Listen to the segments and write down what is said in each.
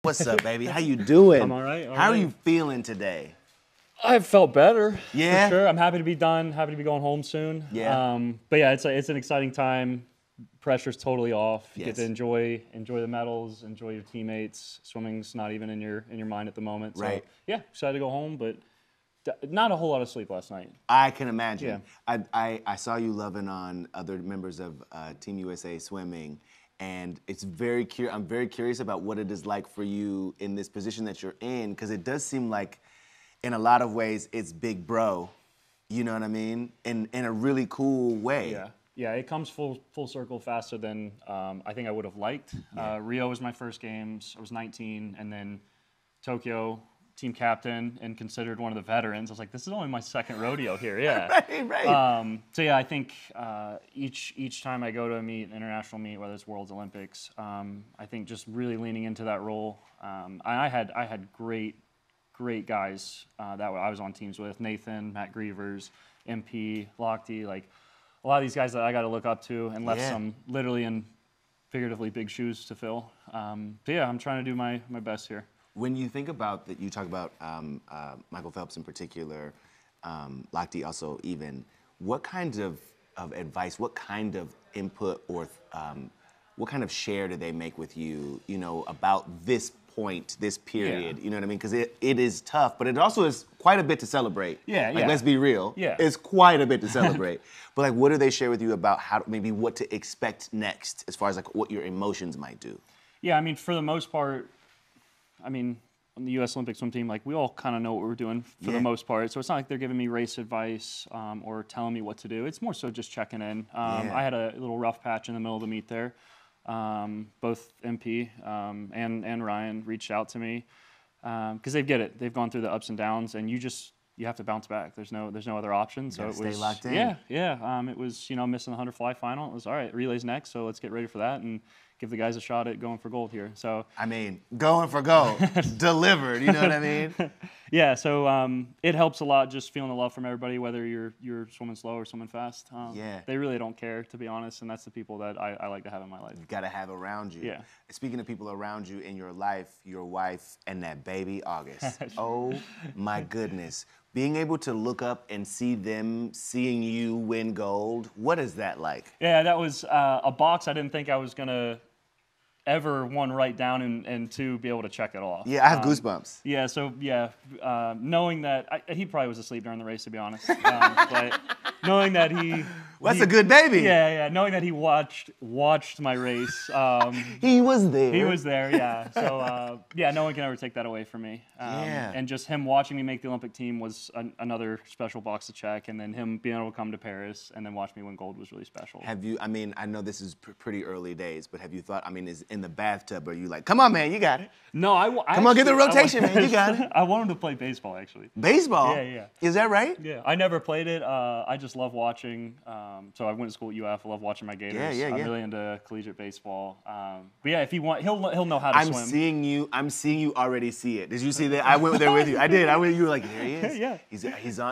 What's up, baby? How you doing? I'm all right. How are you feeling today? I've felt better. Yeah? For sure. I'm happy to be done. Happy to be going home soon. Yeah. But yeah, it's an exciting time. Pressure's totally off. You Yes. get to enjoy the medals, enjoy your teammates. Swimming's not even in your mind at the moment. So, Right. yeah, excited to go home, but not a whole lot of sleep last night. I can imagine. Yeah. I saw you loving on other members of Team USA swimming, and it's I'm very curious about what it is like for you in this position that you're in, because it does seem like, in a lot of ways, it's big bro. You know what I mean? In a really cool way. Yeah. Yeah, it comes full circle faster than I think I would have liked. Yeah. Rio was my first games. I was 19, and then Tokyo, team captain, and considered one of the veterans. I was like, this is only my second rodeo here. Yeah. Right. So yeah, I think each time I go to a meet, an international meet, whether it's Worlds, Olympics, I think just really leaning into that role. I had great guys that I was on teams with: Nathan, Matt Grievers, MP, Lochte, like a lot of these guys that I got to look up to, and left some literally and figuratively big shoes to fill. So yeah, I'm trying to do my best here. When you think about that, you talk about Michael Phelps in particular, Lochte also even, what kind of advice, what kind of input, or what kind of share do they make with you, about this point, this period, you know what I mean? Because it is tough, but it also is quite a bit to celebrate. Yeah. Let's be real. Yeah. It's quite a bit to celebrate. But like, what do they share with you about maybe what to expect next, as far as like what your emotions might do? Yeah, I mean, for the most part, on the U.S. Olympic swim team, like, we all kind of know what we're doing for the most part. So it's not like they're giving me race advice or telling me what to do. It's more so just checking in. I had a little rough patch in the middle of the meet there. Both MP and Ryan reached out to me because they get it. They've gone through the ups and downs, and you have to bounce back. There's no other option. So it was stay locked in. Yeah. It was missing the 100 fly final. It was all right. Relays next, so let's get ready for that and give the guys a shot at going for gold here. So going for gold, delivered. You know what I mean? Yeah. So it helps a lot just feeling the love from everybody, whether you're swimming slow or swimming fast. They really don't care, to be honest, and that's the people that I like to have in my life. You got to have around you. Yeah. Speaking of people around you in your life, your wife and that baby August. Oh my goodness. Being able to look up and see them seeing you win gold, what is that like? Yeah, that was a box I didn't think I was going to ever, one, write down, and two, be able to check it off. Yeah, I have goosebumps. Yeah, so knowing that, he probably was asleep during the race, to be honest. But knowing that that's a good baby. Yeah, knowing that he watched my race. He was there. He was there, yeah. So, no one can ever take that away from me. And just him watching me make the Olympic team was another special box to check, and then him being able to come to Paris and then watch me win gold was really special. Have you, I know this is pretty early days, but have you thought, is in the bathtub, are you like, come on, man, you got it? No, come on, get the rotation, man, you got it. I want him to play baseball, actually. Baseball? Yeah. Is that right? Yeah, I never played it. I just love watching. So I went to school at UF. I love watching my Gators. Yeah. I'm really into collegiate baseball. But yeah, if he wants, he'll know how to swim. I'm seeing you already see it. Did you see that? I went there with you. I did. You were like, there he is. Yeah.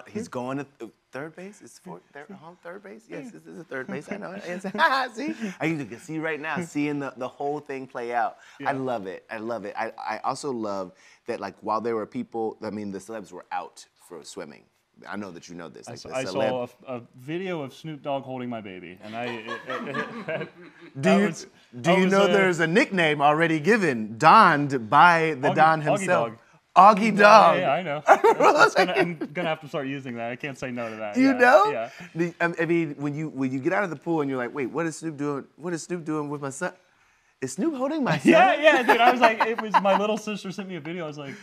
He's going to third base. It's third base. Yes, this is a third base. I know it. See, you can see right now, seeing the whole thing play out. Yeah. I love it. I also love that, like, while there were people, the celebs were out for swimming. I know that you know this. Like, I saw a video of Snoop Dogg holding my baby, and do you know there's a nickname already given, donned by the Don himself? Augie Dog. Yeah, I know. I'm gonna have to start using that. I can't say no to that. Do you know? Yeah. When you get out of the pool and you're like, wait, what is Snoop doing? What is Snoop doing with my son? Is Snoop holding my son? Yeah, dude. I was like, it was my little sister sent me a video. I was like,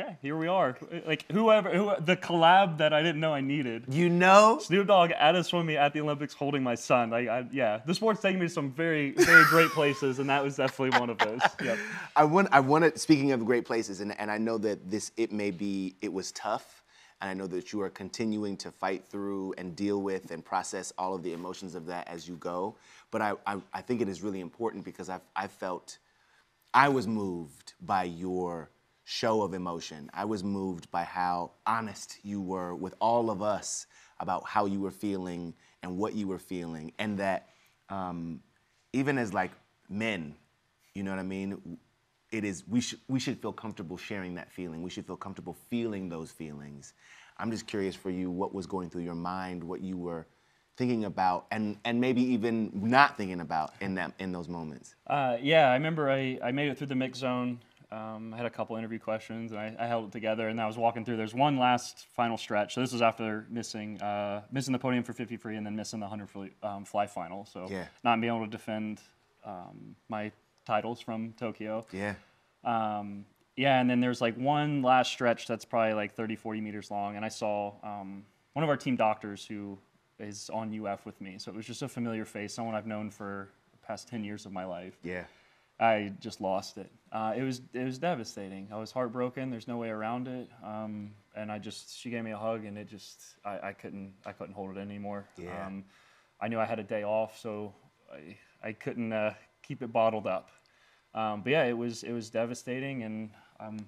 okay, here we are. Like, the collab that I didn't know I needed. Snoop Dogg at a swim meet at the Olympics holding my son. The sport's taking me to some very, very great places, and that was definitely one of those. Yep. I want to, speaking of great places, and I know that it was tough, and I know that you are continuing to fight through and deal with and process all of the emotions of that as you go. But I think it is really important because I was moved by your show of emotion. I was moved by how honest you were with all of us about how you were feeling and what you were feeling, and that even as like men, you know what I mean? we should feel comfortable sharing that feeling. We should feel comfortable feeling those feelings. I'm just curious for you, what was going through your mind, what you were thinking about, and maybe even not thinking about in those moments. Yeah, I remember I made it through the mix zone. I had a couple interview questions, and I held it together. And I was walking through. There's one last final stretch. So this was after missing the podium for 50 free, and then missing the 100 fly final. So Yeah. not being able to defend my titles from Tokyo. Yeah. Yeah, and then there's like one last stretch that's probably like 30, 40 meters long, and I saw one of our team doctors who is on UF with me. So it was just a familiar face, someone I've known for the past 10 years of my life. Yeah. I just lost it. It was devastating. I was heartbroken. There's no way around it. And she gave me a hug, and it just I couldn't hold it anymore. Yeah. I knew I had a day off, so I couldn't keep it bottled up. But yeah, it was devastating, and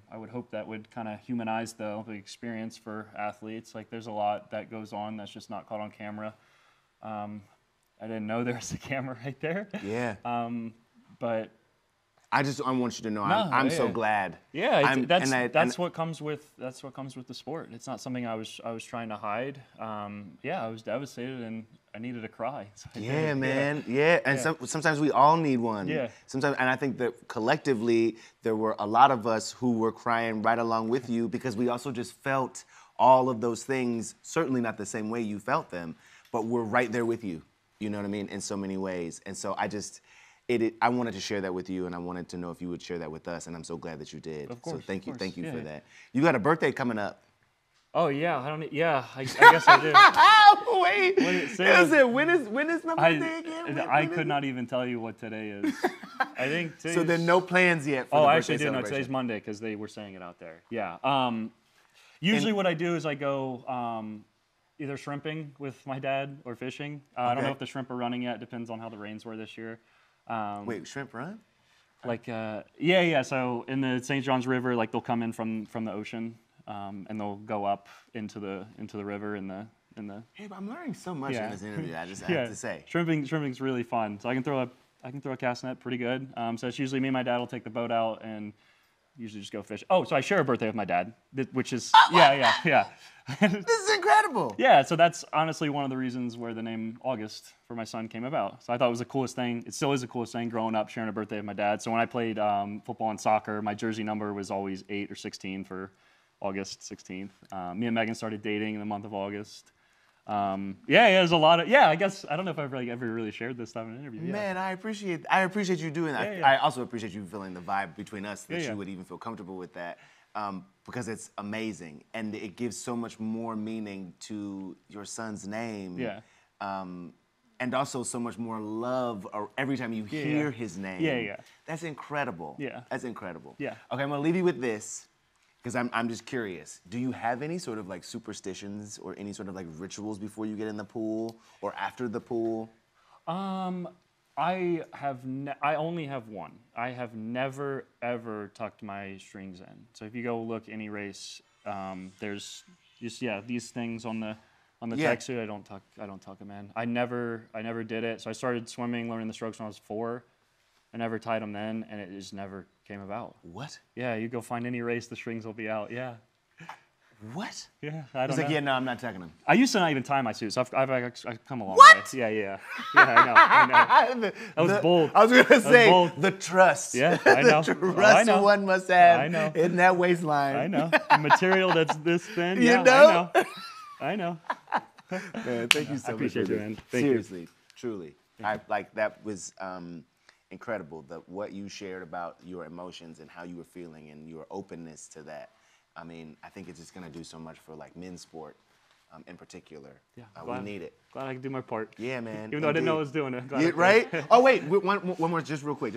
I would hope that would kind of humanize the Olympic experience for athletes. Like, there's a lot that goes on that's just not caught on camera. I didn't know there was a camera right there. Yeah. But I want you to know I'm so glad. yeah, that's what comes with the sport. It's not something I was trying to hide. Yeah, I was devastated, and I needed to cry. So I Yeah, did. man. Yeah, and sometimes we all need one. Yeah. Sometimes, and I think that collectively there were a lot of us who were crying right along with you, because we also just felt all of those things. Certainly not the same way you felt them, but we're right there with you. You know what I mean? In so many ways. And so I wanted to share that with you, and I wanted to know if you would share that with us, and I'm so glad that you did. Of course. So thank you Yeah, for yeah. that. You got a birthday coming up. Oh yeah, I guess I did. Wait, when is my birthday again? I could not even tell you what today is. I think today's... So there are no plans yet for the I birthday actually do know celebration. today's Monday, because they were saying it out there. Yeah. Usually what I do is I go either shrimping with my dad or fishing. I don't know if the shrimp are running yet. Depends on how the rains were this year. Wait, shrimp run? Like yeah. So in the St. Johns River, like they'll come in from the ocean, and they'll go up into the river in the. Hey, but I'm learning so much in this interview. I have to say. Shrimping's really fun. So I can throw a cast net pretty good. So it's usually me and my dad will take the boat out and usually just go fish. Oh, so I share a birthday with my dad, which is yeah. This is incredible. Yeah, so that's honestly one of the reasons where the name August for my son came about. So I thought it was the coolest thing. It still is the coolest thing growing up, sharing a birthday with my dad. So when I played football and soccer, my jersey number was always 8 or 16 for August 16th. Me and Megan started dating in the month of August. There's a lot of, I guess, I don't know if I've ever really shared this stuff in an interview. Yeah. Man, I appreciate you doing that. Yeah. I also appreciate you feeling the vibe between us, that Yeah. you would even feel comfortable with that, because it's amazing, and it gives so much more meaning to your son's name. Yeah. And also so much more love every time you hear his name. Yeah. That's incredible. Yeah. That's incredible. Yeah. Okay, I'm gonna leave you with this, because I'm just curious. Do you have any sort of like superstitions or any sort of like rituals before you get in the pool or after the pool? I only have one. I have never ever tucked my strings in. So if you go look any race, there's just these things on the tech suit. I don't tuck them in. I never did it. So I started swimming, learning the strokes when I was 4. I never tied them then, and it just never came about. What? Yeah, you go find any race, the strings will be out. Yeah. What? Yeah, I don't He's know. like, yeah, no, I'm not tucking them. I used to not even tie my suits. So I've come a long What? way. Yeah, I know. That was bold. I was gonna say bold. the trust. Yeah, I know. The Oh, trust I know. one must have I know. in that waistline. I know. The material that's this thin. You Yeah, know? I know. Man, thank you so much. appreciate for you, this. man. Thank you. Seriously, truly. That was incredible. What you shared about your emotions and how you were feeling and your openness to that. I mean, I think it's just gonna do so much for like men's sport, in particular. Yeah, we need it. Glad I could do my part. Yeah, man. Even though I didn't know I was doing it. Glad I Yeah, could. right? Oh wait, one more, just real quick.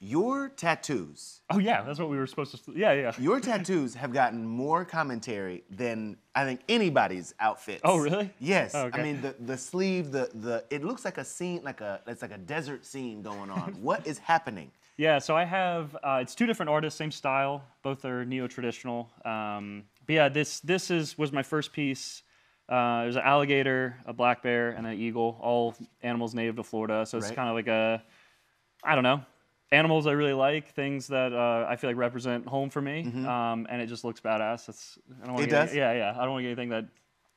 Your tattoos. Oh yeah, that's what we were supposed to. Yeah. Your tattoos have gotten more commentary than I think anybody's outfits. Oh really? Yes. Oh, okay. I mean the sleeve, it looks like a scene, it's like a desert scene going on. What is happening? Yeah, so I have it's 2 different artists, same style. Both are neo-traditional. But yeah, this was my first piece. There's an alligator, a black bear, and an eagle, all animals native to Florida. So it's Right. kind of like a, I don't know, animals I really like, things that I feel like represent home for me, and it just looks badass. I don't wanna It get does? yeah. I don't want to get anything that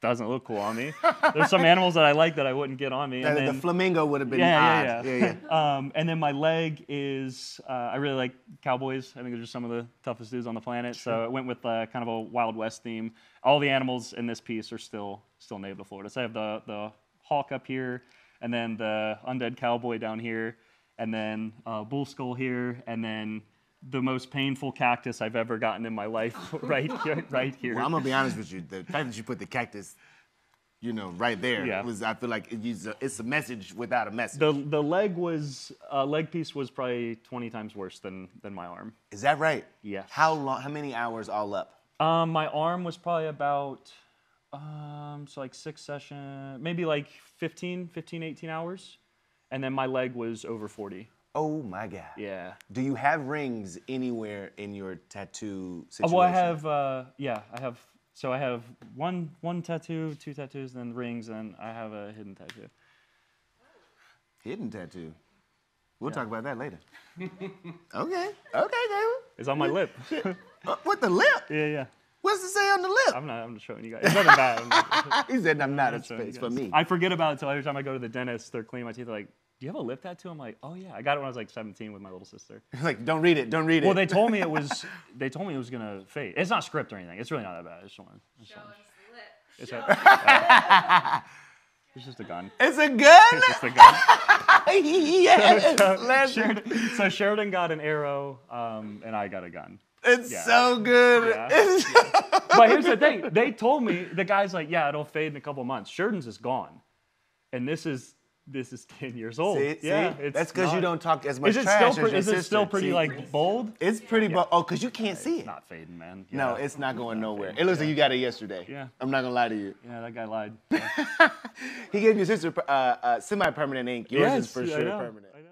doesn't look cool on me. There's some animals that I like that I wouldn't get on me. And The then, flamingo would have been yeah. odd. Yeah. And then my leg is, I really like cowboys. I think they're just some of the toughest dudes on the planet. So I went with kind of a Wild West theme. All the animals in this piece are still native to Florida. So I have the hawk up here, and then the undead cowboy down here, and then bull skull here, and then the most painful cactus I've ever gotten in my life right here. Well, I'm gonna be honest with you. The fact that you put the cactus, right there, Yeah. I feel like it's a message without a message. The leg piece was probably 20 times worse than my arm. Is that right? Yes. How long? How many hours all up? My arm was probably about, so like 6 sessions, maybe like 15, 18 hours. And then my leg was over 40. Oh my God. Yeah. Do you have rings anywhere in your tattoo situation? Well, I have, so I have one tattoo, 2 tattoos, then rings, and I have a hidden tattoo. Hidden tattoo. We'll talk about that later. Okay, Gable. It's on my lip. What, the lip? Yeah. What's it say on the lip? I'm just showing you guys. It's nothing bad. He said, I'm not a showing you space for guys. me. I forget about it until every time I go to the dentist, they're cleaning my teeth. They're like, do you have a lip tattoo? I'm like, oh yeah, I got it when I was like 17 with my little sister. Like, don't read it. Well, they told me it was gonna fade. It's not script or anything. It's really not that bad. It's just a gun. It's a gun? It's just a gun. Yes. So Sheridan got an arrow, and I got a gun. It's so good. Yeah. But here's the thing. They told me, the guy's like, yeah, it'll fade in a couple months. Sheridan's is gone. And this is 10 years old. See? It's That's because you don't talk as much Is it trash still as your is it sister. still pretty See? like bold? It's pretty bold. Oh, because you can't see it. Not fading, man. No, Yeah. it's not going nowhere. It looks like you got it yesterday. Yeah. I'm not gonna lie to you. Yeah, that guy lied. He gave your sister semi-permanent ink. Yours is for Yes, sure I know. permanent. I know.